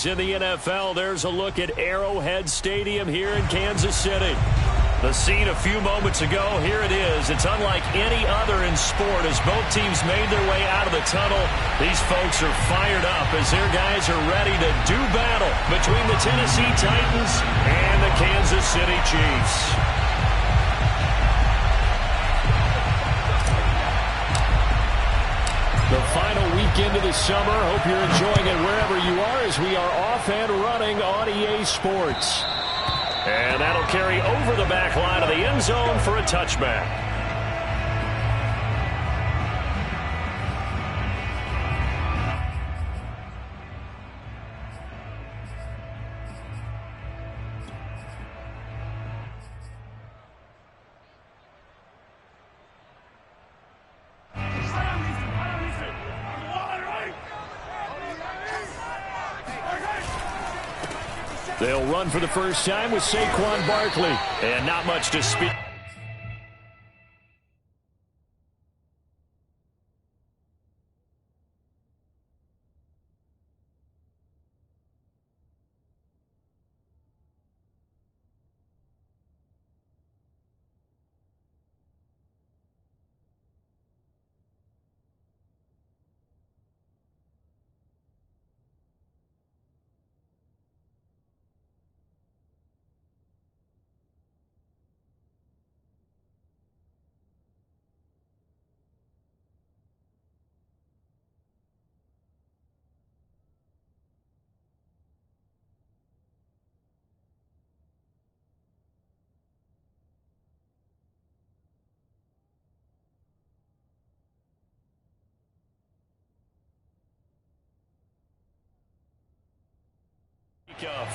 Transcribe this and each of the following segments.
in the NFL. There's a look at Arrowhead Stadium here in Kansas City. The scene a few moments ago, here it is. It's unlike any other in sport as both teams made their way out of the tunnel. These folks are fired up as their guys are ready to do battle between the Tennessee Titans and the Kansas City Chiefs. The final weekend of the summer. Hope you're enjoying it wherever you are as we are off and running on EA Sports. And that'll carry over the back line of the end zone for a touchback. They'll run for the first time with Saquon Barkley. And not much to speak.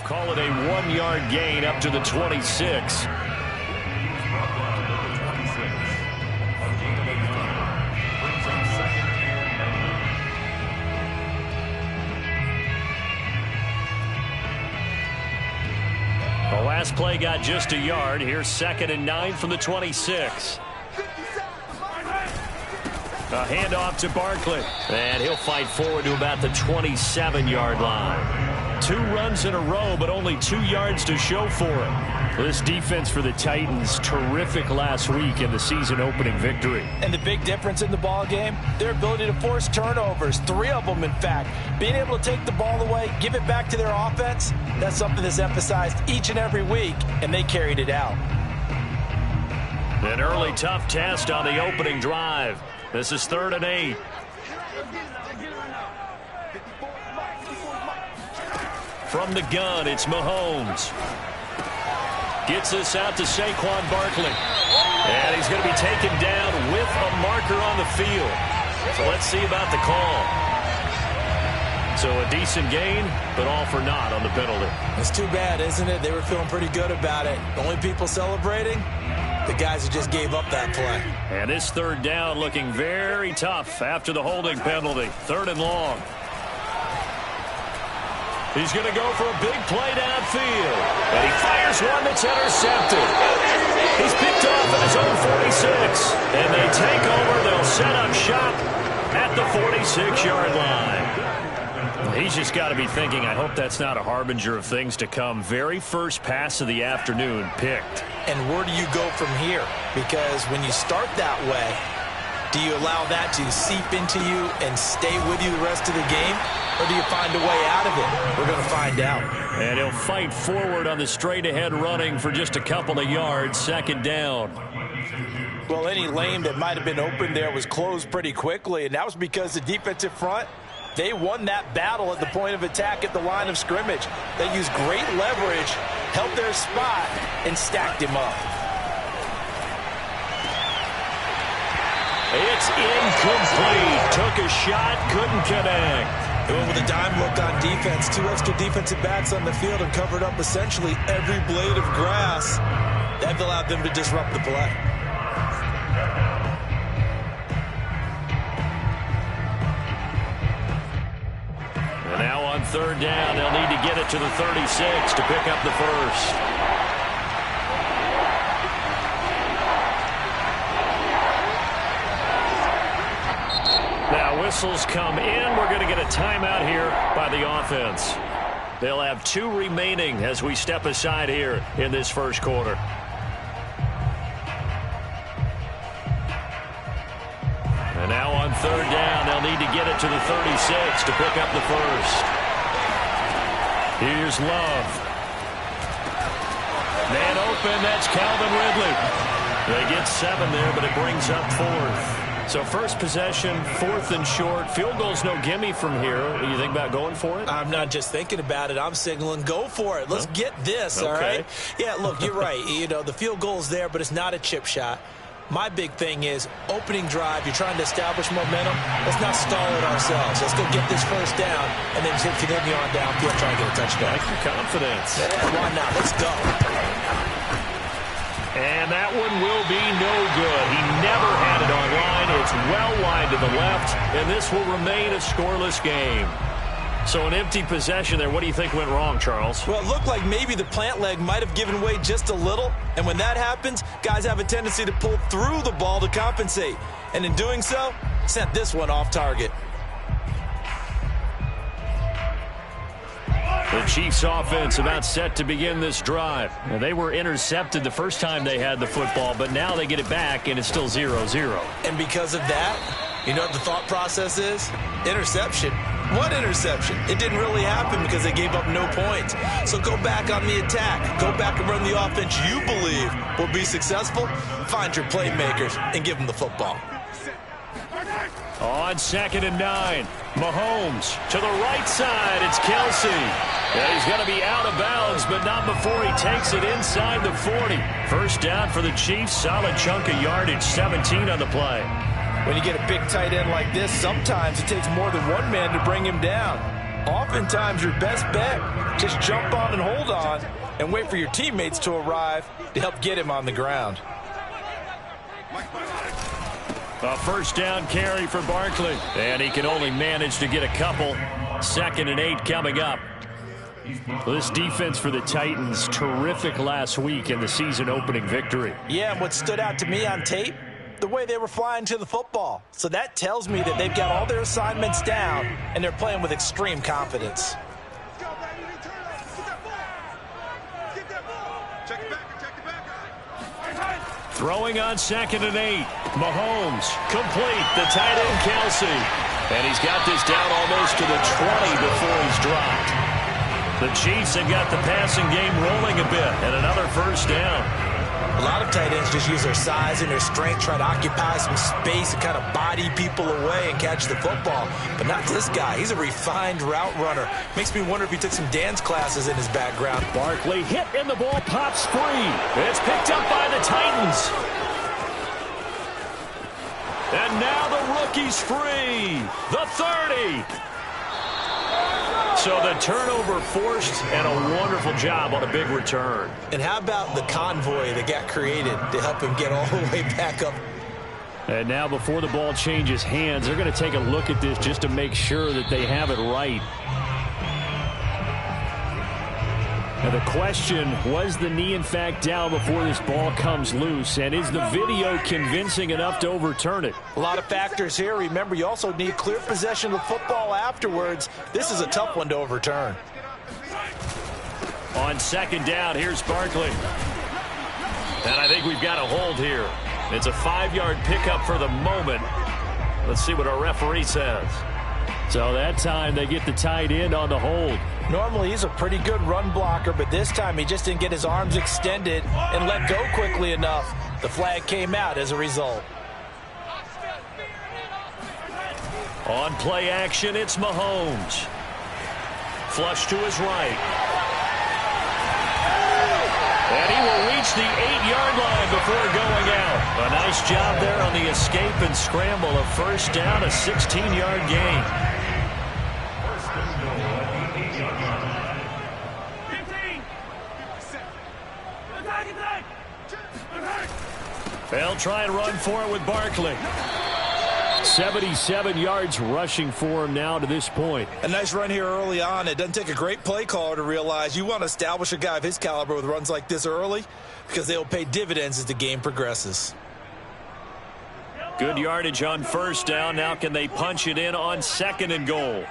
Call it a 1-yard gain up to the 26. The last play got just a yard. Here's 2nd and 9 from the 26. A handoff to Barkley. And he'll fight forward to about the 27-yard line. 2 runs in a row, but only 2 yards to show for it. This defense for the Titans, terrific last week in the season-opening victory. And the big difference in the ball game, their ability to force turnovers, 3 of them, in fact. Being able to take the ball away, give it back to their offense, that's something that's emphasized each and every week, and they carried it out. An early tough test on the opening drive. This is 3rd and 8. From the gun, it's Mahomes. Gets this out to Saquon Barkley. And he's going to be taken down with a marker on the field. So let's see about the call. So a decent gain, but all for naught on the penalty. It's too bad, isn't it? They were feeling pretty good about it. The only people celebrating, the guys who just gave up that play. And this 3rd down looking very tough after the holding penalty. 3rd and long. He's going to go for a big play downfield. And he fires one that's intercepted. He's picked off at his own 46. And they take over. They'll set up shop at the 46-yard line. He's just got to be thinking, I hope that's not a harbinger of things to come. Very first pass of the afternoon picked. And where do you go from here? Because when you start that way, do you allow that to seep into you and stay with you the rest of the game? Or do you find a way out of it? We're going to find out. And he'll fight forward on the straight-ahead running for just a couple of yards. 2nd down. Well, any lane that might have been open there was closed pretty quickly, and that was because the defensive front, they won that battle at the point of attack at the line of scrimmage. They used great leverage, held their spot, and stacked him up. It's incomplete. Took a shot, couldn't connect. They went with a dime look on defense. 2 extra defensive backs on the field and covered up essentially every blade of grass. That allowed them to disrupt the play. And now on 3rd down, they'll need to get it to the 36 to pick up the first. Now whistles come in. We're going to get a timeout here by the offense. They'll have 2 remaining as we step aside here in this first quarter. And now on 3rd down, they'll need to get it to the 36 to pick up the first. Here's Love. Man open, that's Calvin Ridley. They get 7 there, but it brings up 4th. So first possession, 4th and short. Field goal's no gimme from here. You think about going for it? I'm not just thinking about it. I'm signaling go for it. Let's get this, all right? Yeah, look, you're right. You know, the field goal's there, but it's not a chip shot. My big thing is opening drive. You're trying to establish momentum. Let's not stall it ourselves. Let's go get this first down, and then continue on downfield, try and get a touchdown. Like your confidence. Yeah, why not? Let's go. And that one will be no good. He never had it on line. It's well wide to the left, and this will remain a scoreless game. So an empty possession there. What do you think went wrong, Charles? Well, it looked like maybe the plant leg might have given way just a little, and when that happens, guys have a tendency to pull through the ball to compensate, and in doing so, sent this one off target. The Chiefs offense about set to begin this drive. Well, they were intercepted the first time they had the football, but now they get it back, and it's still 0-0. And because of that, you know what the thought process is? Interception. What interception? It didn't really happen because they gave up no points. So go back on the attack. Go back and run the offense you believe will be successful. Find your playmakers and give them the football. On 2nd and 9, Mahomes to the right side. It's Kelsey. Yeah, he's going to be out of bounds, but not before he takes it inside the 40. First down for the Chiefs. Solid chunk of yardage, 17 on the play. When you get a big tight end like this, sometimes it takes more than one man to bring him down. Oftentimes, your best bet, just jump on and hold on and wait for your teammates to arrive to help get him on the ground. A first down carry for Barkley, and he can only manage to get a couple. 2nd and 8 coming up. This defense for the Titans, terrific last week in the season-opening victory. Yeah, and what stood out to me on tape, the way they were flying to the football. So that tells me that they've got all their assignments down, and they're playing with extreme confidence. Throwing on 2nd and 8. Mahomes, complete. The tight end, Kelsey. And he's got this down almost to the 20 before he's dropped. The Chiefs have got the passing game rolling a bit, and another first down. A lot of tight ends just use their size and their strength, try to occupy some space and kind of body people away and catch the football. But not this guy. He's a refined route runner. Makes me wonder if he took some dance classes in his background. Barkley hit and the ball pops free. It's picked up by the Titans. And now the rookie's free. The 30. So the turnover forced, and a wonderful job on a big return. And how about the convoy that got created to help him get all the way back up? And now before the ball changes hands, they're going to take a look at this just to make sure that they have it right. Now the question, was the knee in fact down before this ball comes loose? And is the video convincing enough to overturn it? A lot of factors here. Remember, you also need clear possession of the football afterwards. This is a tough one to overturn. On 2nd down, here's Barkley. And I think we've got a hold here. It's a 5-yard pickup for the moment. Let's see what our referee says. So that time they get the tight end on the hold. Normally he's a pretty good run blocker, but this time he just didn't get his arms extended and let go quickly enough. The flag came out as a result. On play action, it's Mahomes. Flush to his right. And he will reach the 8-yard line before going out. A nice job there on the escape and scramble. A first down, a 16-yard gain. They'll try and run for it with Barkley. 77 yards rushing for him now to this point. A nice run here early on. It doesn't take a great play caller to realize you want to establish a guy of his caliber with runs like this early because they'll pay dividends as the game progresses. Good yardage on first down. Now can they punch it in on 2nd and goal?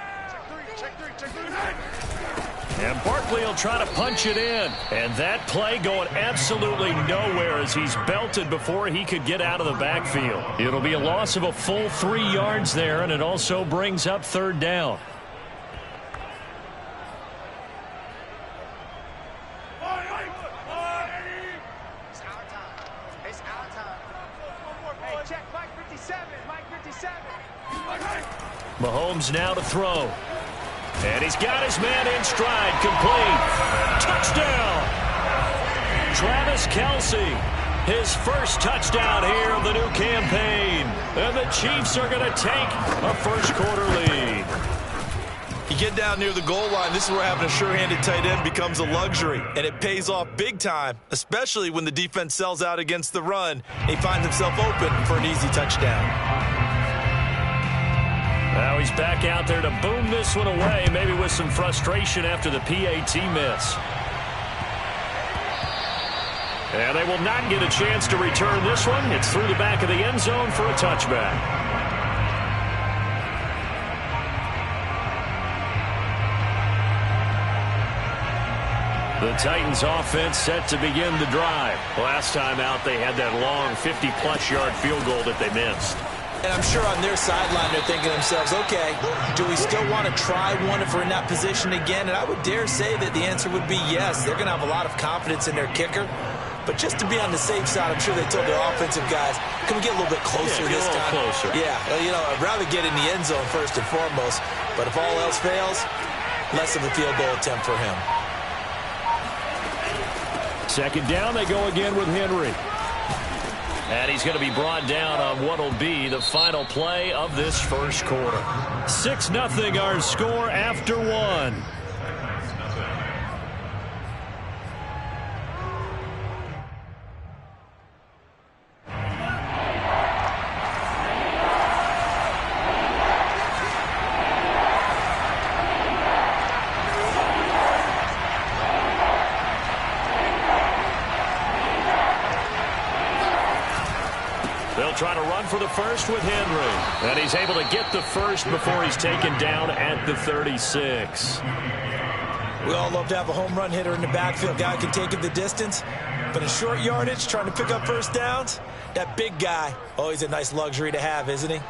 And Barkley will try to punch it in. And that play going absolutely nowhere as he's belted before he could get out of the backfield. It'll be a loss of a full 3 yards there, and it also brings up third down. Mahomes now to throw. And he's got his man in stride. Complete. Touchdown. Travis Kelce. His first touchdown here of the new campaign. And the Chiefs are going to take a first-quarter lead. You get down near the goal line, this is where having a sure-handed tight end becomes a luxury. And it pays off big time, especially when the defense sells out against the run. He finds himself open for an easy touchdown. Now he's back out there to boom this one away, maybe with some frustration after the PAT miss. And they will not get a chance to return this one. It's through the back of the end zone for a touchback. The Titans offense set to begin the drive. Last time out, they had that long 50-plus yard field goal that they missed. And I'm sure on their sideline they're thinking to themselves, okay, do we still want to try one if we're in that position again? And I would dare say that the answer would be yes. They're going to have a lot of confidence in their kicker. But just to be on the safe side, I'm sure they told their offensive guys, can we get a little bit closer this time? Closer. Yeah, well, you know, I'd rather get in the end zone first and foremost. But if all else fails, less of a field goal attempt for him. Second down, they go again with Henry. And he's going to be brought down on what will be the final play of this first quarter. 6-0 our score after one. They'll try to run for the first with Henry. And he's able to get the first before he's taken down at the 36. We all love to have a home run hitter in the backfield. Guy can take it the distance. But in short yardage, trying to pick up first downs, that big guy, always a nice luxury to have, isn't he?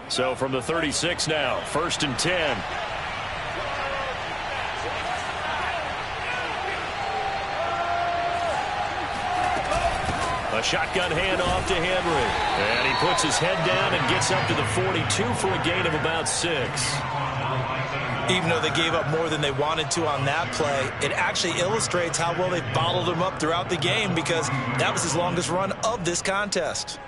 So from the 36 now, 1st and 10. A shotgun handoff to Henry. And he puts his head down and gets up to the 42 for a gain of about 6. Even though they gave up more than they wanted to on that play, it actually illustrates how well they bottled him up throughout the game because that was his longest run of this contest.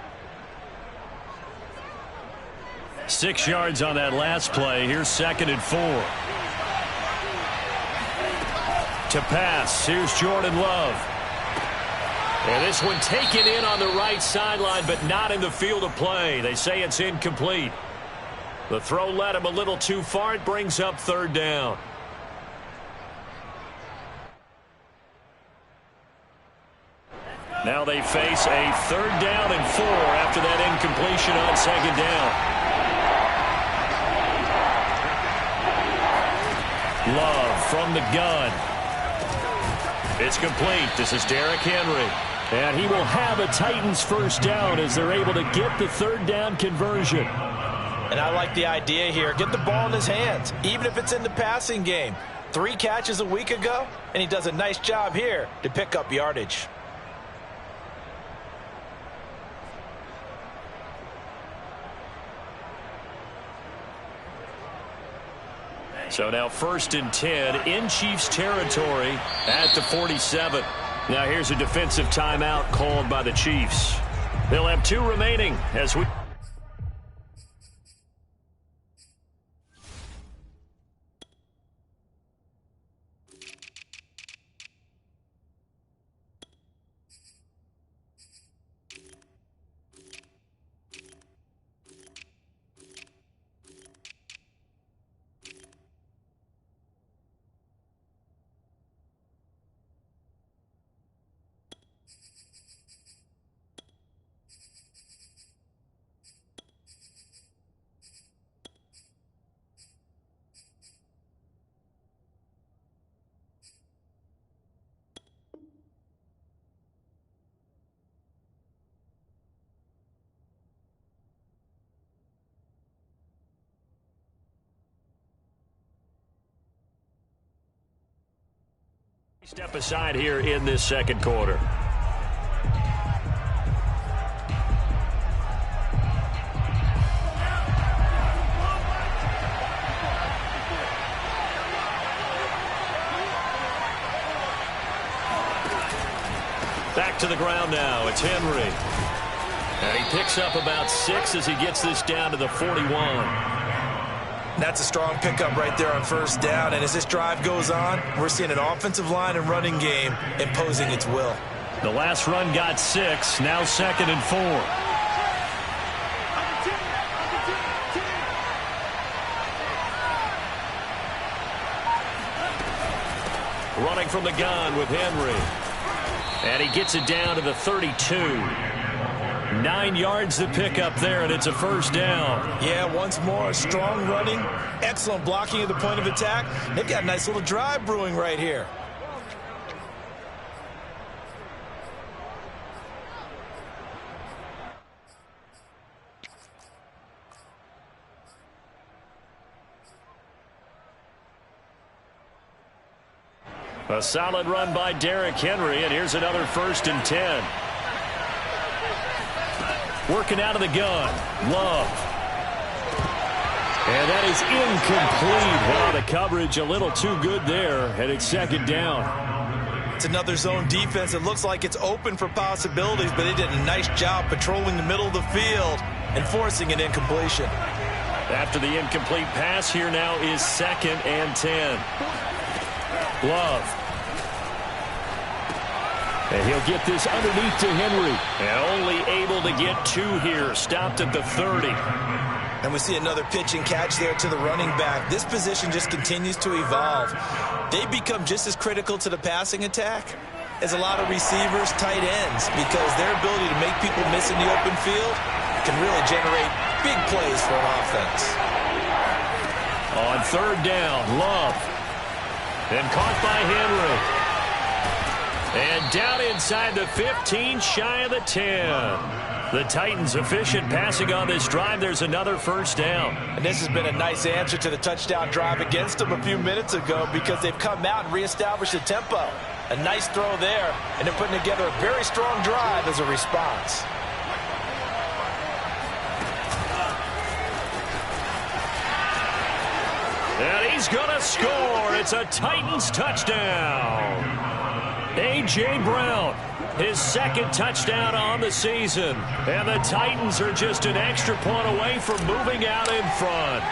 6 yards on that last play. Here's 2nd and 4. To pass, here's Jordan Love. And this one taken in on the right sideline, but not in the field of play. They say it's incomplete. The throw led him a little too far. It brings up 3rd down. Now they face a 3rd down and 4 after that incompletion on 2nd down. Love from the gun. It's complete. This is Derrick Henry. And he will have a Titans first down as they're able to get the 3rd down conversion. And I like the idea here. Get the ball in his hands, even if it's in the passing game. 3 catches a week ago, and he does a nice job here to pick up yardage. So now 1st and 10 in Chiefs territory at the 47. Now here's a defensive timeout called by the Chiefs. They'll have 2 remaining as we... Step aside here in this second quarter. Back to the ground now. It's Henry. And he picks up about 6 as he gets this down to the 41. That's a strong pickup right there on first down. And as this drive goes on, we're seeing an offensive line and running game imposing its will. The last run got 6. Now 2nd and 4. Running from the gun with Henry. And he gets it down to the 32. 9 yards to pick up there, and it's a first down. Yeah, once more, strong running, excellent blocking at the point of attack. They've got a nice little drive brewing right here. A solid run by Derrick Henry, and here's another 1st and 10. Working out of the gun, Love. And that is incomplete. Wow, the coverage a little too good there, and it's 2nd down. It's another zone defense. It looks like it's open for possibilities, but they did a nice job patrolling the middle of the field and forcing an incompletion. After the incomplete pass, here now is 2nd and 10. Love. And he'll get this underneath to Henry. And only able to get 2 here. Stopped at the 30. And we see another pitch and catch there to the running back. This position just continues to evolve. They become just as critical to the passing attack as a lot of receivers, tight ends, because their ability to make people miss in the open field can really generate big plays for an offense. On 3rd down, Love. And caught by Henry. And down inside the 15, shy of the 10. The Titans efficient passing on this drive. There's another first down. And this has been a nice answer to the touchdown drive against them a few minutes ago because they've come out and reestablished the tempo. A nice throw there, and they're putting together a very strong drive as a response. And he's going to score. It's a Titans touchdown. A.J. Brown, his 2nd touchdown on the season. And the Titans are just an extra point away from moving out in front.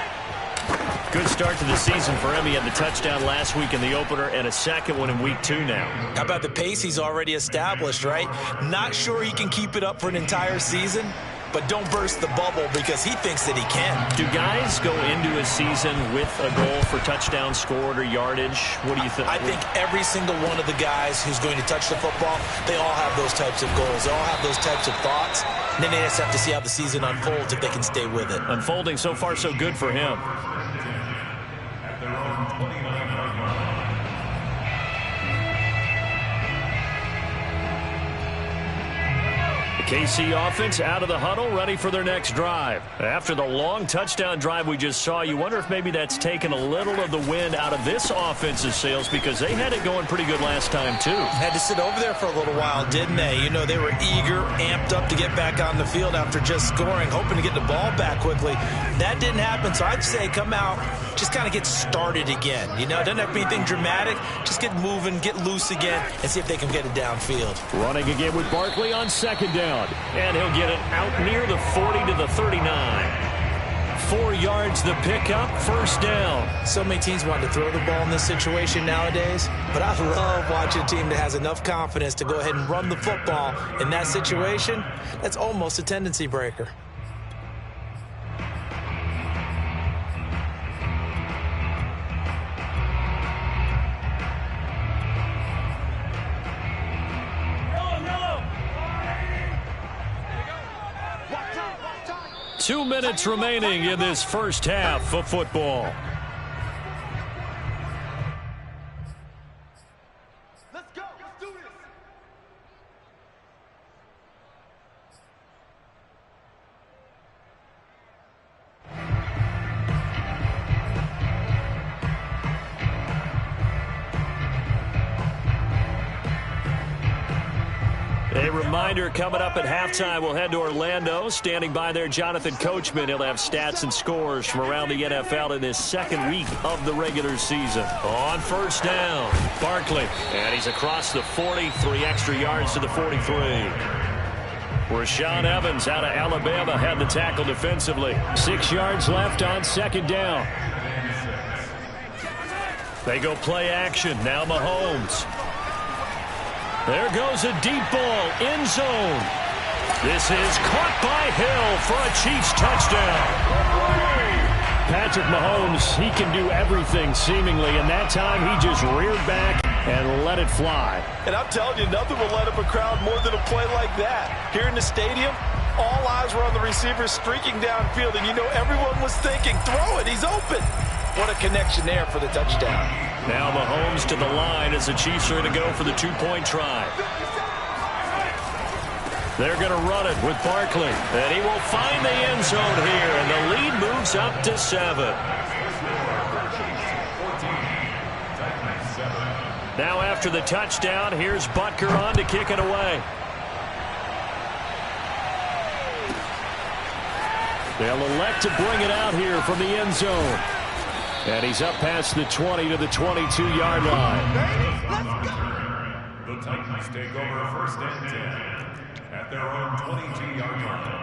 Good start to the season for him. He had the touchdown last week in the opener and a 2nd one in week 2 now. How about the pace he's already established, right? Not sure he can keep it up for an entire season, but don't burst the bubble because he thinks that he can. Do guys go into a season with a goal for touchdown scored or yardage? What do you think? I think every single one of the guys who's going to touch the football, they all have those types of goals. They all have those types of thoughts. And then they just have to see how the season unfolds if they can stay with it. Unfolding so far so good for him. KC offense out of the huddle, ready for their next drive. After the long touchdown drive we just saw, you wonder if maybe that's taken a little of the wind out of this offense's sails because they had it going pretty good last time too. Had to sit over there for a little while, didn't they? You know, they were eager, amped up to get back on the field after just scoring, hoping to get the ball back quickly. That didn't happen, so I'd say come out, just kind of get started again. You know, it doesn't have to be anything dramatic. Just get moving, get loose again, and see if they can get it downfield. Running again with Barkley on 2nd down. And he'll get it out near the 40 to the 39. 4 yards the pickup, first down. So many teams want to throw the ball in this situation nowadays, but I love watching a team that has enough confidence to go ahead and run the football in that situation. That's almost a tendency breaker. Two minutes remaining in this first half of football. Let's go. Let's do this. reminder, coming up at halftime, we'll head to Orlando. Standing by there, Jonathan Coachman. He'll have stats and scores from around the NFL in his second week of the regular season. On first down, Barkley. And he's across the 40, 3 extra yards to the 43. Rashaan Evans out of Alabama had the tackle defensively. 6 yards left on second down. They go play action. Now Mahomes. There goes a deep ball, end zone. This is caught by Hill for a Chiefs touchdown. Patrick Mahomes, he can do everything seemingly, and that time he just reared back and let it fly. And I'm telling you, nothing will let up a crowd more than a play like that. Here in the stadium, all eyes were on the receiver streaking downfield, and you know everyone was thinking, throw it, he's open. What a connection there for the touchdown. Now Mahomes to the line as the Chiefs are going to go for the 2-point try. They're going to run it with Barkley. And he will find the end zone here, and the lead moves up to 7. Now after the touchdown, here's Butker on to kick it away. They'll elect to bring it out here from the end zone. And he's up past the 20 to the 22-yard line. The Titans take over first and 10 at their own 22-yard line.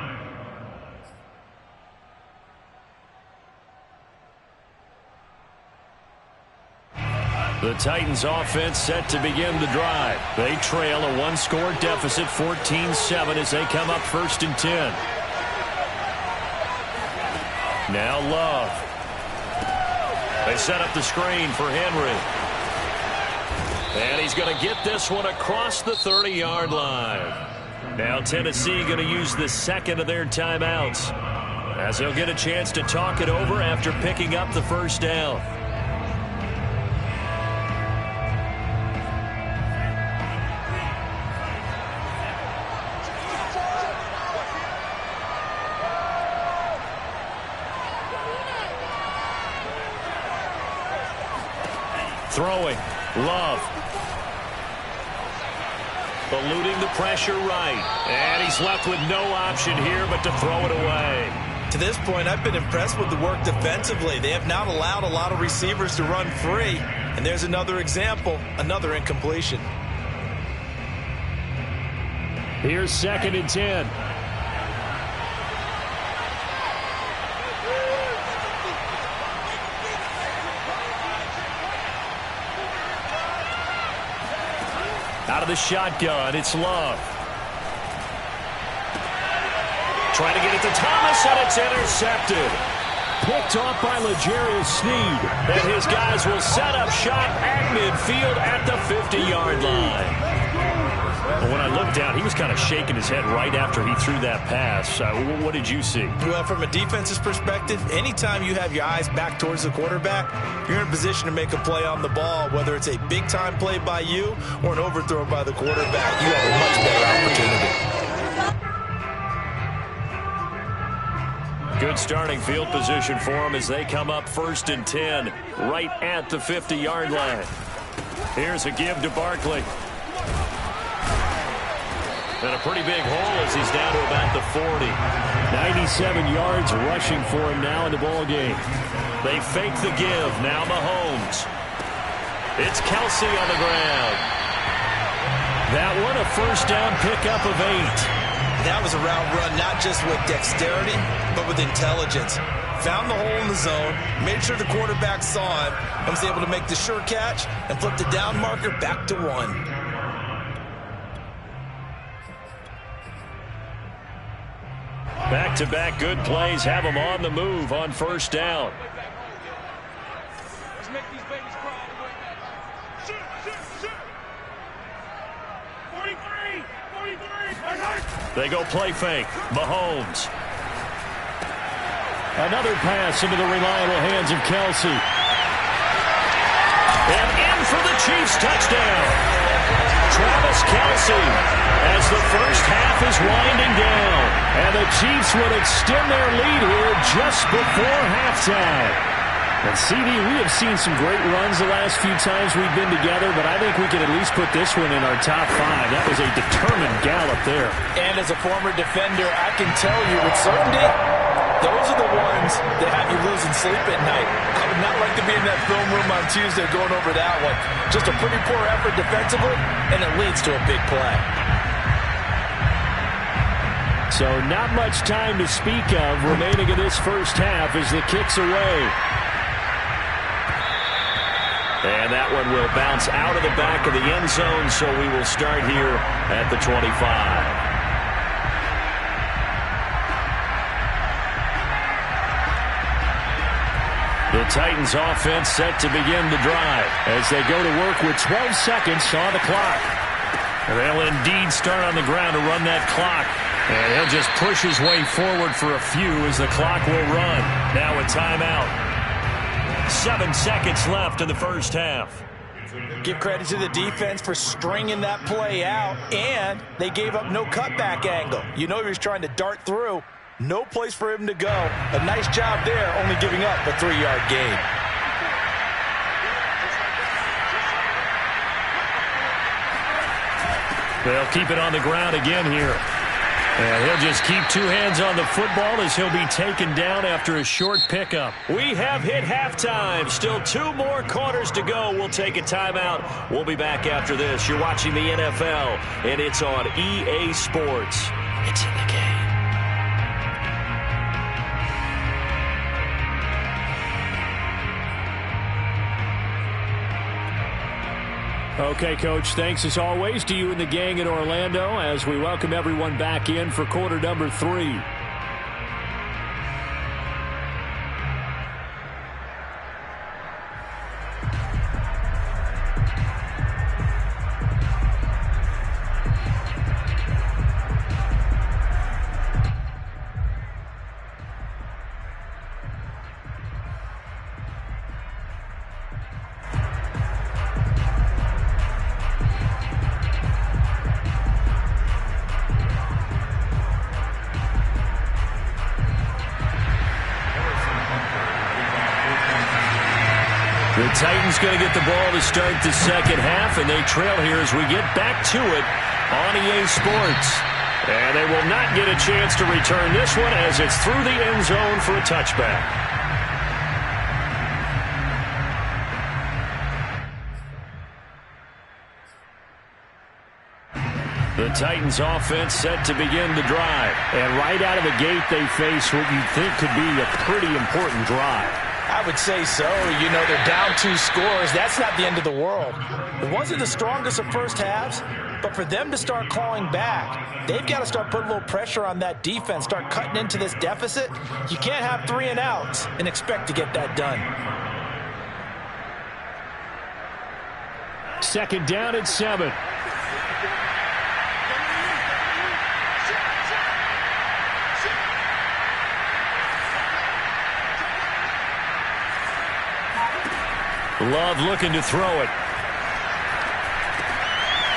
The Titans offense set to begin the drive. They trail a 1-score deficit, 14-7, as they come up first and 10. Now Love. They set up the screen for Henry. And he's going to get this one across the 30-yard line. Now Tennessee going to use the second of their timeouts, as they'll get a chance to talk it over after picking up the first down. Throwing, Love. Eluding the pressure right. And he's left with no option here but to throw it away. To this point, I've been impressed with the work defensively. They have not allowed a lot of receivers to run free. And there's another example, another incompletion. Here's second and 10. Out of the shotgun, it's Love. Trying to get it to Thomas, and it's intercepted. Picked off by L'Jarius Sneed. And his guys will set up shop at midfield at the 50-yard line. But when I looked down, he was kind of shaking his head right after he threw that pass. What did you see? Well, from a defense's perspective, anytime you have your eyes back towards the quarterback, you're in a position to make a play on the ball, whether it's a big-time play by you or an overthrow by the quarterback. You have a much better opportunity. Good starting field position for them as they come up first and 10 right at the 50-yard line. Here's a give to Barkley. And a pretty big hole as he's down to about the 40. 97 yards rushing for him now in the ball game. They fake the give. Now Mahomes. It's Kelsey on the ground. That one a first down pickup of 8. That was a route run not just with dexterity, but with intelligence. Found the hole in the zone, made sure the quarterback saw him, and was able to make the sure catch and flip the down marker back to 1. Back-to-back good plays have them on the move on first down. Let's make these babies cry. Shoot, shoot, shoot. 43, 43. They go play fake. Mahomes. Another pass into the reliable hands of Kelsey. And in for the Chiefs touchdown. Travis Kelsey, as the first half is winding down. And the Chiefs would extend their lead here just before halftime. And CD, we have seen some great runs the last few times we've been together, but I think we can at least put this one in our top 5. That was a determined gallop there. And as a former defender, I can tell you with certainty, those are the ones that have you losing sleep at night. I would not like to be in that film room on Tuesday going over that one. Just a pretty poor effort defensively, and it leads to a big play. So not much time to speak of remaining in this first half as the kick's away. And that one will bounce out of the back of the end zone, so we will start here at the 25. The Titans offense set to begin the drive as they go to work with 12 seconds on the clock. They'll indeed start on the ground to run that clock. And he'll just push his way forward for a few as the clock will run. Now a timeout. 7 seconds left in the first half. Give credit to the defense for stringing that play out, and they gave up no cutback angle. You know he was trying to dart through. No place for him to go. A nice job there, only giving up a 3-yard gain. They'll keep it on the ground again here. And he'll just keep 2 hands on the football as he'll be taken down after a short pickup. We have hit halftime. Still 2 more quarters to go. We'll take a timeout. We'll be back after this. You're watching the NFL, and it's on EA Sports. It's in the game. Okay, Coach, thanks as always to you and the gang in Orlando as we welcome everyone back in for quarter number 3. The Titans going to get the ball to start the second half, and they trail here as we get back to it on EA Sports. And they will not get a chance to return this one as it's through the end zone for a touchback. The Titans offense set to begin the drive. And right out of the gate, they face what you think could be a pretty important drive. I would say so. You know, they're down 2 scores. That's not the end of the world. It wasn't the strongest of first halves, but for them to start clawing back, they've got to start putting a little pressure on that defense, start cutting into this deficit. You can't have 3 and outs and expect to get that done. Second down and 7. Love looking to throw it.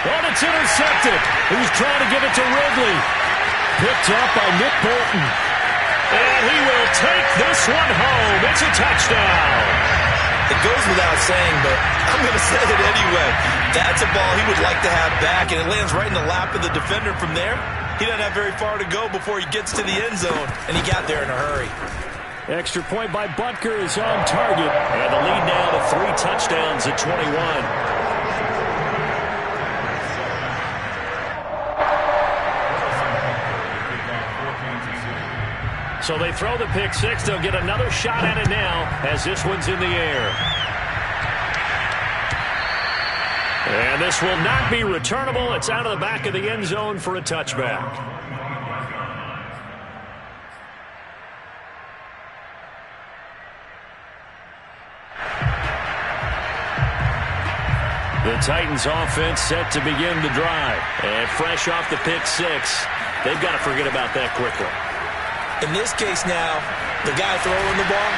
And it's intercepted. He's trying to give it to Ridley. Picked up by Nick Bolton. And he will take this one home. It's a touchdown. It goes without saying, but I'm going to say it anyway. That's a ball he would like to have back, and it lands right in the lap of the defender from there. He doesn't have very far to go before he gets to the end zone, and he got there in a hurry. Extra point by Butker is on target. And the lead now to 3 touchdowns at 21. So they throw the pick 6. They'll get another shot at it now as this one's in the air. And this will not be returnable. It's out of the back of the end zone for a touchback. The Titans offense set to begin the drive. And fresh off the pick 6, they've got to forget about that quickly. In this case now, the guy throwing the ball,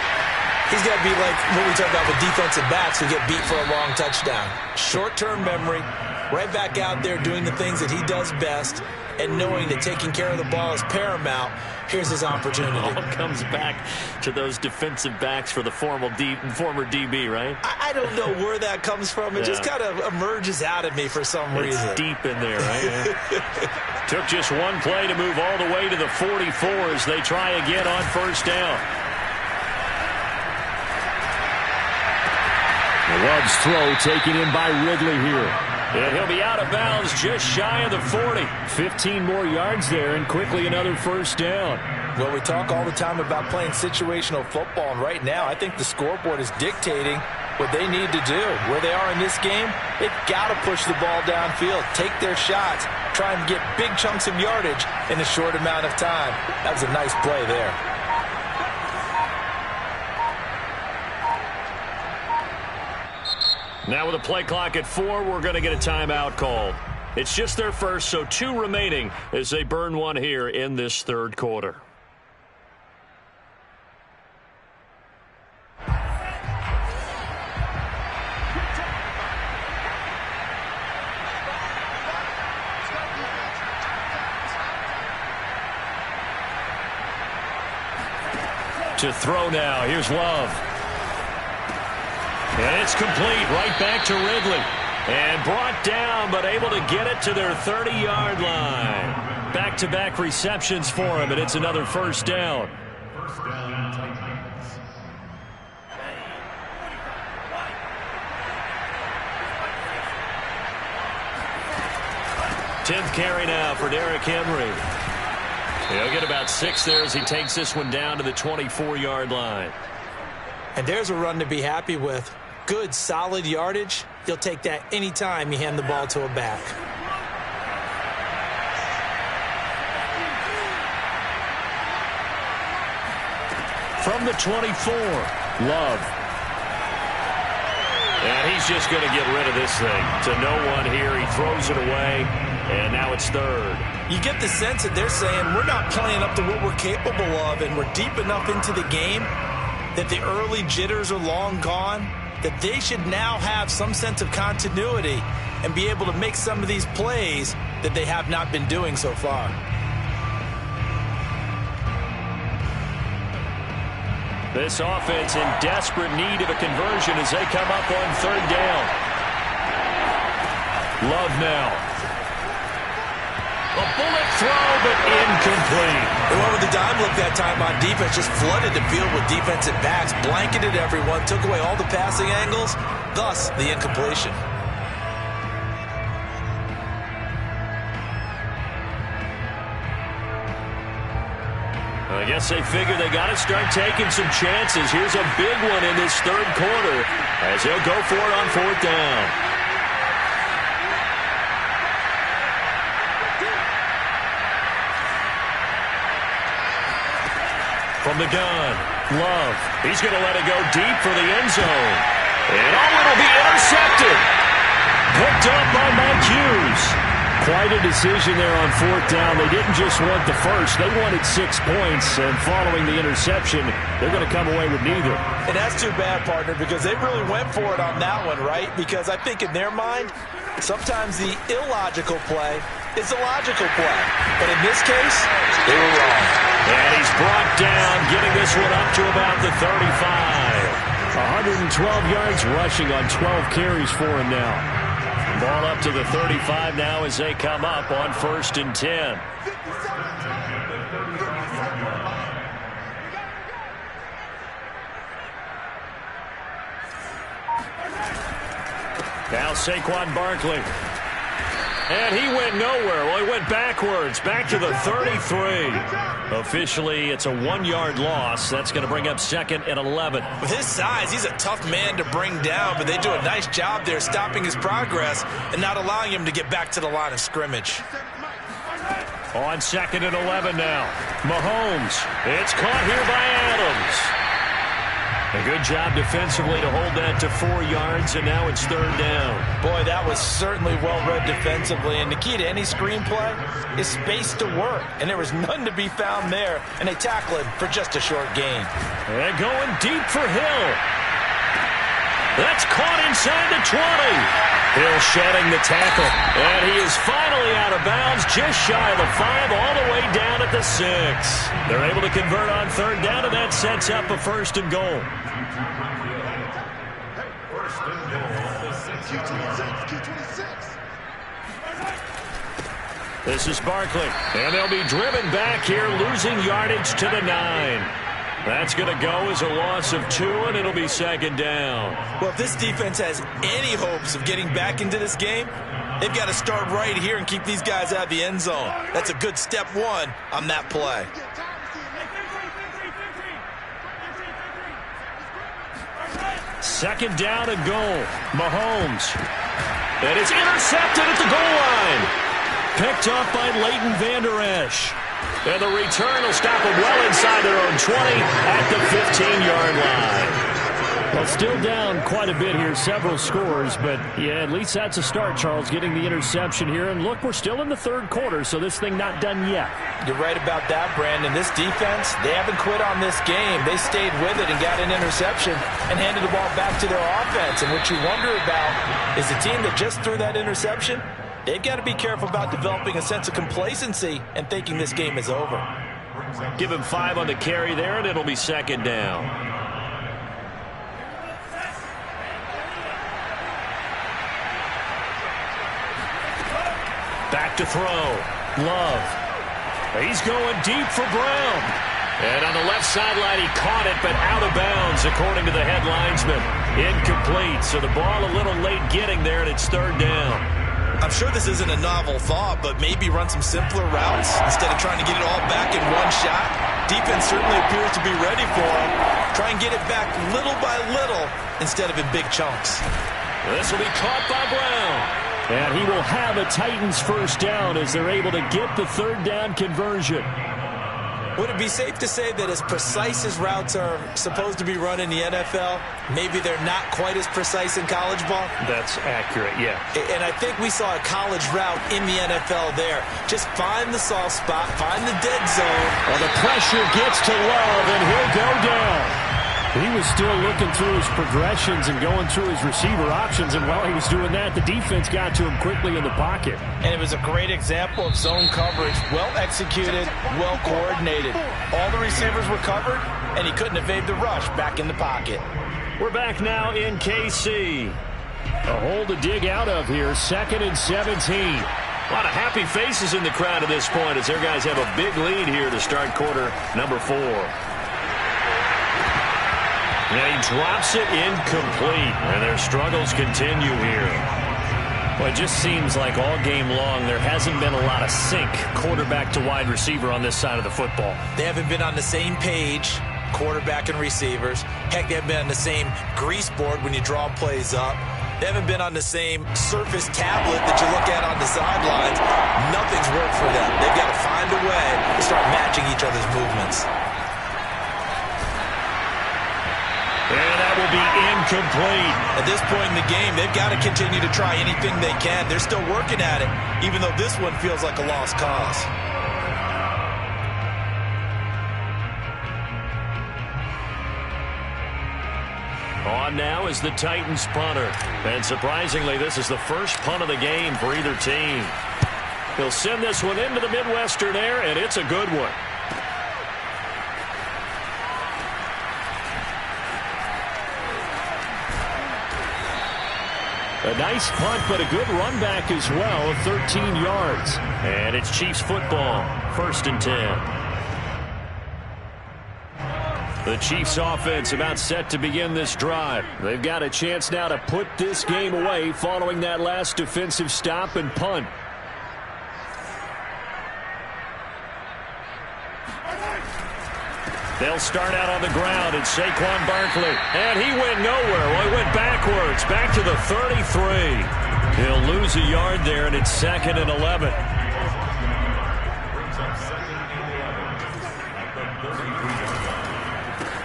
he's got to be like what we talk about with defensive backs who get beat for a long touchdown. Short-term memory, right back out there doing the things that he does best and knowing that taking care of the ball is paramount. Here's his opportunity. It all comes back to those defensive backs for the former DB, right? I don't know where that comes from. It just kind of emerges out of me for some reason. It's deep in there, right? Took just one play to move all the way to the 44 as they try again on first down. Love's throw taken in by Ridley here. And he'll be out of bounds just shy of the 40. 15 more yards there and quickly another first down. Well, we talk all the time about playing situational football, and right now I think the scoreboard is dictating what they need to do. Where they are in this game, they've got to push the ball downfield, take their shots, try and get big chunks of yardage in a short amount of time. That was a nice play there. Now with a play clock at 4, we're going to get a timeout called. It's just their first, so 2 remaining as they burn one here in this third quarter. To throw now, here's Love. And it's complete, right back to Ridley. And brought down, but able to get it to their 30-yard line. Back-to-back receptions for him, and it's another first down. First down, Titans. 10th carry now for Derrick Henry. He'll get about 6 there as he takes this one down to the 24-yard line. And there's a run to be happy with. Good, solid yardage. You'll take that anytime you hand the ball to a back. From the 24, Love. And he's just going to get rid of this thing to no one here. He throws it away, and now it's third. You get the sense that they're saying we're not playing up to what we're capable of, and we're deep enough into the game that the early jitters are long gone, that they should now have some sense of continuity and be able to make some of these plays that they have not been doing so far. This offense in desperate need of a conversion as they come up on third down. Love now. A bullet throw, but incomplete. They went with the dime look that time on defense, just flooded the field with defensive backs, blanketed everyone, took away all the passing angles, thus the incompletion. I guess they figure they got to start taking some chances. Here's a big one in this third quarter as they'll go for it on fourth down. From the gun, Love. He's going to let it go deep for the end zone. And it'll be intercepted. Picked up by Mike Hughes. Quite a decision there on fourth down. They didn't just want the first. They wanted 6 points. And following the interception, they're going to come away with neither. And that's too bad, partner, because they really went for it on that one, right? Because I think in their mind, sometimes the illogical play is a logical play. But in this case, they were wrong. And he's brought down, getting this one up to about the 35. 112 yards rushing on 12 carries for him now. Ball up to the 35 now as they come up on 1st and 10. Now Saquon Barkley. And he went nowhere. Well, he went backwards, back to the 33. Officially, it's a 1-yard loss. That's going to bring up 2nd and 11. With his size, he's a tough man to bring down, but they do a nice job there stopping his progress and not allowing him to get back to the line of scrimmage. On 2nd and 11 now. Mahomes. It's caught here by Adams. A good job defensively to hold that to 4 yards, and now it's third down. Boy, that was certainly well-read defensively, and the key to any screenplay is space to work, and there was none to be found there, and they tackle it for just a short gain. And going deep for Hill. That's caught inside the 20. Hill shedding the tackle. And he is finally out of bounds, just shy of the 5, all the way down at the 6. They're able to convert on third down, and that sets up a first and goal. First and goal. This is Barkley, and they'll be driven back here, losing yardage to the 9. That's going to go as a loss of 2, and it'll be second down. Well, if this defense has any hopes of getting back into this game, they've got to start right here and keep these guys out of the end zone. That's a good step 1 on that play. Second down and goal. Mahomes. And it's intercepted at the goal line. Picked up by Leighton Vander Esch. And the return will stop them well inside their own 20 at the 15-yard line. Well, still down quite a bit here, several scores, but yeah, at least that's a start, Charles, getting the interception here. And look, we're still in the third quarter, so this thing not done yet. You're right about that, Brandon. This defense, they haven't quit on this game. They stayed with it and got an interception and handed the ball back to their offense. And what you wonder about is the team that just threw that interception, they've got to be careful about developing a sense of complacency and thinking this game is over. Give him 5 on the carry there, and it'll be second down. Back to throw. Love. He's going deep for Brown. And on the left sideline, he caught it, but out of bounds, according to the head linesman. Incomplete, so the ball a little late getting there, and it's third down. I'm sure this isn't a novel thought, but maybe run some simpler routes instead of trying to get it all back in one shot. Defense certainly appears to be ready for him. Try and get it back little by little instead of in big chunks. This will be caught by Brown. And he will have a Titans first down as they're able to get the third down conversion. Would it be safe to say that as precise as routes are supposed to be run in the NFL, maybe they're not quite as precise in college ball? That's accurate, yeah. And I think we saw a college route in the NFL there. Just find the soft spot, find the dead zone. Well, the pressure gets to Love, and he'll go down. He was still looking through his progressions and going through his receiver options, and while he was doing that, the defense got to him quickly in the pocket. And it was a great example of zone coverage, well executed, well coordinated. All the receivers were covered, and he couldn't evade the rush back in the pocket. We're back now in KC. A hole to dig out of here, 2nd and 17. A lot of happy faces in the crowd at this point as their guys have a big lead here to start quarter number 4. And he drops it incomplete, and their struggles continue here. Well, it just seems like all game long there hasn't been a lot of sync quarterback to wide receiver on this side of the football. They haven't been on the same page, quarterback and receivers. Heck, they haven't been on the same grease board when you draw plays up. They haven't been on the same surface tablet that you look at on the sidelines. Nothing's worked for them. They've got to find a way to start matching each other's movements. And that will be incomplete. At this point in the game, they've got to continue to try anything they can. They're still working at it, even though this one feels like a lost cause. On now is the Titans punter. And surprisingly, this is the first punt of the game for either team. He'll send this one into the Midwestern air, and it's a good one. A nice punt, but a good run back as well of 13 yards. And it's Chiefs football, 1st and 10. The Chiefs offense about set to begin this drive. They've got a chance now to put this game away following that last defensive stop and punt. They'll start out on the ground, and Saquon Barkley. And he went nowhere. Well, he went backwards, back to the 33. He'll lose a yard there, and it's 2nd and 11.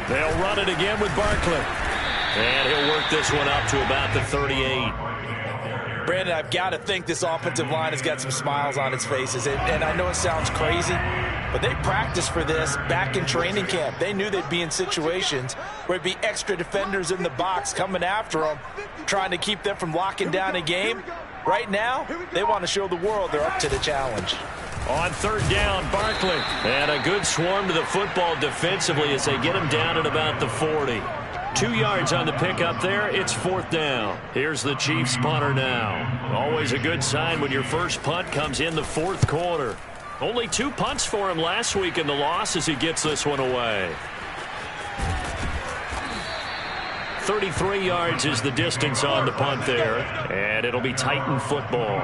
They'll run it again with Barkley. And he'll work this one up to about the 38. Brandon, I've got to think this offensive line has got some smiles on its faces. And I know it sounds crazy, But they practiced for this back in training camp. They knew they'd be in situations where there'd be extra defenders in the box coming after them, trying to keep them from locking down a game. Right now, they want to show the world they're up to the challenge. On third down, Barkley. And a good swarm to the football defensively as they get him down at about the 40. 2 yards on the pickup there. It's fourth down. Here's the Chiefs punter now. Always a good sign when your first punt comes in the fourth quarter. Only 2 punts for him last week in the loss as he gets this one away. 33 yards is the distance on the punt there. And it'll be Titan football.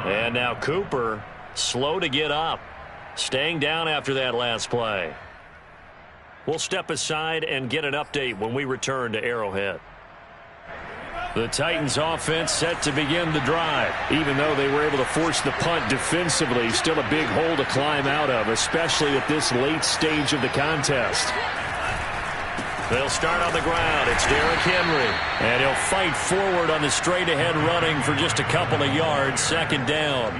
And now Cooper, slow to get up. Staying down after that last play. We'll step aside and get an update when we return to Arrowhead. The Titans offense set to begin the drive. Even though they were able to force the punt defensively, still a big hole to climb out of, especially at this late stage of the contest. They'll start on the ground. It's Derrick Henry. And he'll fight forward on the straight-ahead running for just a couple of yards. Second down.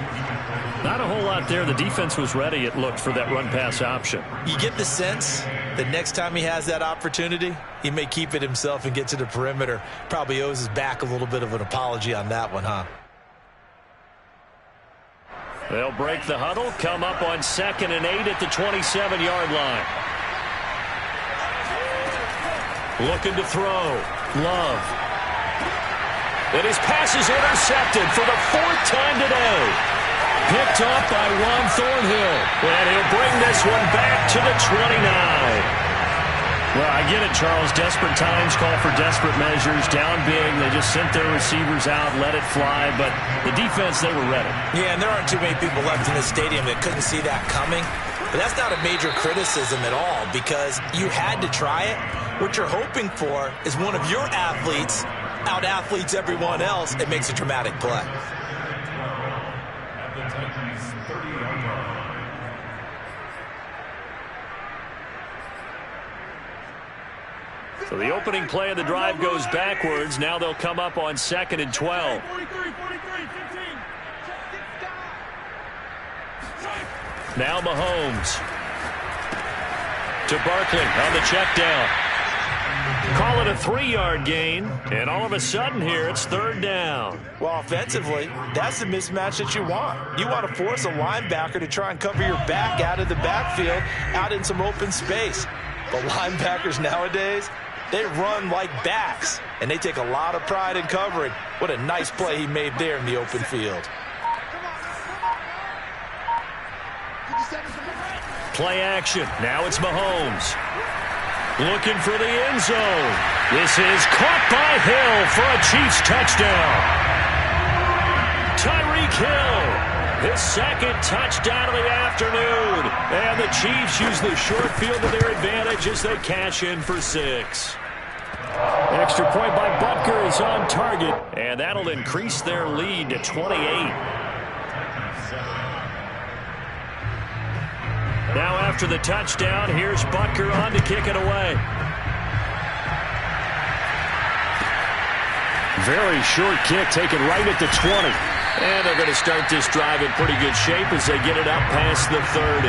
Not a whole lot there. The defense was ready, it looked, for that run-pass option. You get the sense that next time he has that opportunity, he may keep it himself and get to the perimeter. Probably owes his back a little bit of an apology on that one, huh? They'll break the huddle, come up on 2nd and 8 at the 27-yard line. Looking to throw. Love. And his pass is intercepted for the 4th time today. Picked off by Juan Thornhill. And he'll bring this one back to the 29. Well, I get it, Charles. Desperate times call for desperate measures. Down big. They just sent their receivers out, let it fly. But the defense, they were ready. Yeah, and there aren't too many people left in the stadium that couldn't see that coming. But that's not a major criticism at all because you had to try it. What you're hoping for is one of your athletes out-athletes everyone else and makes a dramatic play. So the opening play of the drive goes backwards. Now they'll come up on 2nd and 12. Now Mahomes. To Barkley on the check down. Call it a 3-yard gain. And all of a sudden here, it's third down. Well, offensively, that's the mismatch that you want. You want to force a linebacker to try and cover your back out of the backfield, out in some open space. But linebackers nowadays, they run like backs, and they take a lot of pride in covering. What a nice play he made there in the open field. Play action. Now it's Mahomes. Looking for the end zone. This is caught by Hill for a Chiefs touchdown. Tyreek Hill, his 2nd touchdown of the afternoon. And the Chiefs use the short field to their advantage as they cash in for 6. Extra point by Butker is on target. And that'll increase their lead to 28. Now after the touchdown, here's Butker on to kick it away. Very short kick taken right at the 20. And they're going to start this drive in pretty good shape as they get it up past the 30.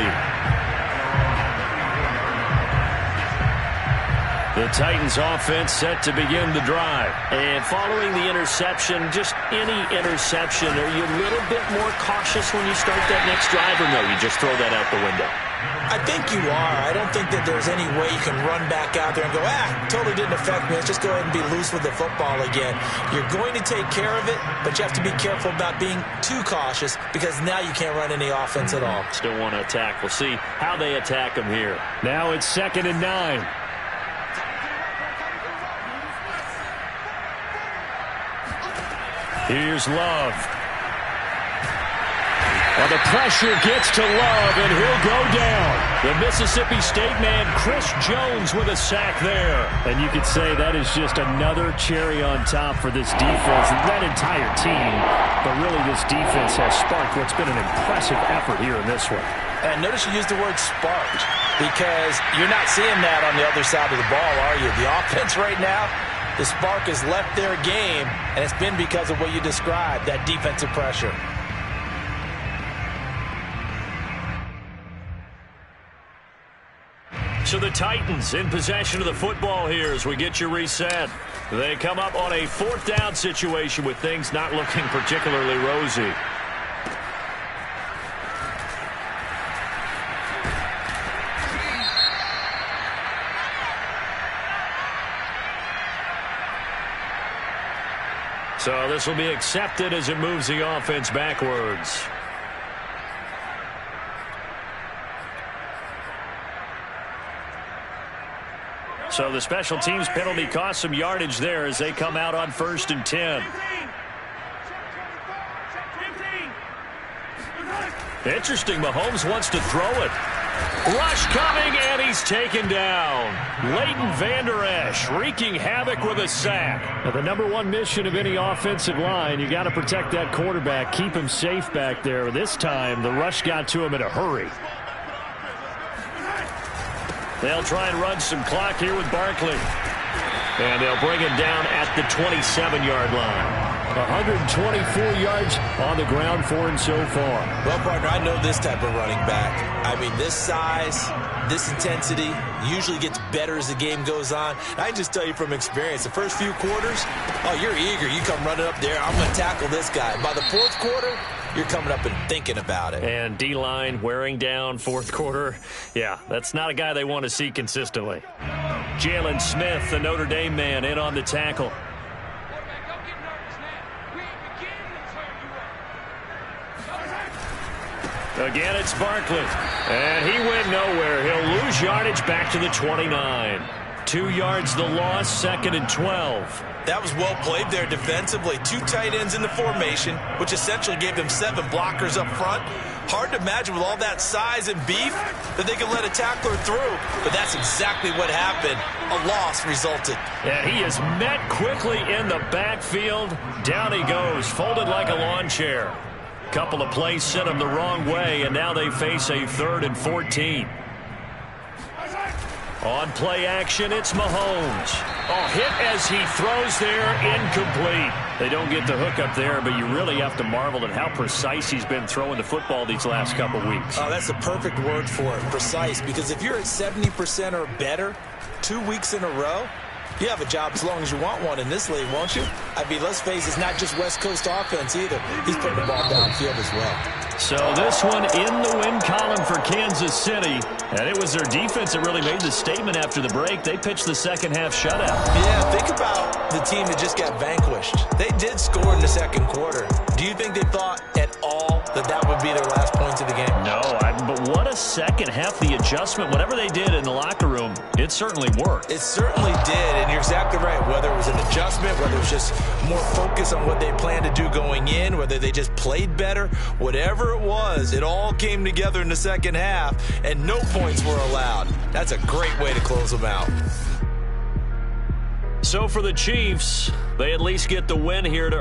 The Titans offense set to begin the drive. And following the interception, just any interception, are you a little bit more cautious when you start that next drive, or no, you just throw that out the window? I think you are. I don't think that there's any way you can run back out there and go, totally didn't affect me. Let's just go ahead and be loose with the football again. You're going to take care of it, but you have to be careful about being too cautious because now you can't run any offense at all. Still want to attack. We'll see how they attack them here. Now it's 2nd and 9. Here's Love. Well, the pressure gets to Love, and he'll go down. The Mississippi State man, Chris Jones, with a sack there. And you could say that is just another cherry on top for this defense and that entire team. But really, this defense has sparked what's been an impressive effort here in this one. And notice you used the word sparked because you're not seeing that on the other side of the ball, are you? The offense right now, the spark has left their game, and it's been because of what you described, that defensive pressure. So the Titans in possession of the football here as we get you reset. They come up on a 4th down situation with things not looking particularly rosy. So this will be accepted as it moves the offense backwards. So the special teams penalty cost some yardage there as they come out on 1st and 10. Interesting, Mahomes wants to throw it. Rush coming, and he's taken down. Leighton Vander Esch wreaking havoc with a sack. Now, the #1 mission of any offensive line, you got to protect that quarterback, keep him safe back there. This time, the rush got to him in a hurry. They'll try and run some clock here with Barkley. And they'll bring him down at the 27-yard line. 124 yards on the ground for him so far. Well, partner, I know this type of running back. I mean, this size, this intensity usually gets better as the game goes on. I can just tell you from experience, the first few quarters, oh, you're eager. You come running up there, I'm going to tackle this guy. By the 4th quarter, you're coming up and thinking about it. And D-line wearing down 4th quarter. Yeah, that's not a guy they want to see consistently. Jalen Smith, the Notre Dame man, in on the tackle. Again, it's Barkley. And he went nowhere. He'll lose yardage back to the 29. 2 yards the loss, 2nd and 12. That was well played there defensively. 2 tight ends in the formation, which essentially gave them 7 blockers up front. Hard to imagine with all that size and beef that they could let a tackler through. But that's exactly what happened. A loss resulted. And he is met quickly in the backfield. Down he goes, folded like a lawn chair. Couple of plays sent him the wrong way, and now they face a 3rd and 14. On play action, it's Mahomes. Oh, hit as he throws there, incomplete. They don't get the hook up there, but you really have to marvel at how precise he's been throwing the football these last couple weeks. Oh, that's the perfect word for it, precise, because if you're at 70% or better 2 weeks in a row, you have a job as long as you want one in this league, won't you? I mean, let's face it, it's not just West Coast offense either. He's putting the ball downfield as well. So this one in the win column for Kansas City. And it was their defense that really made the statement after the break. They pitched the second-half shutout. Yeah, think about the team that just got vanquished. They did score in the 2nd quarter. Do you think they thought at all that that would be their last points of the game? No, but what a second half. The adjustment, whatever they did in the locker room, it certainly worked. It certainly did, and you're exactly right. Whether it was an adjustment, whether it was just more focus on what they planned to do going in, whether they just played better, whatever it was, it all came together in the 2nd half, and no points were allowed. That's a great way to close them out. So for the Chiefs, they at least get the win here to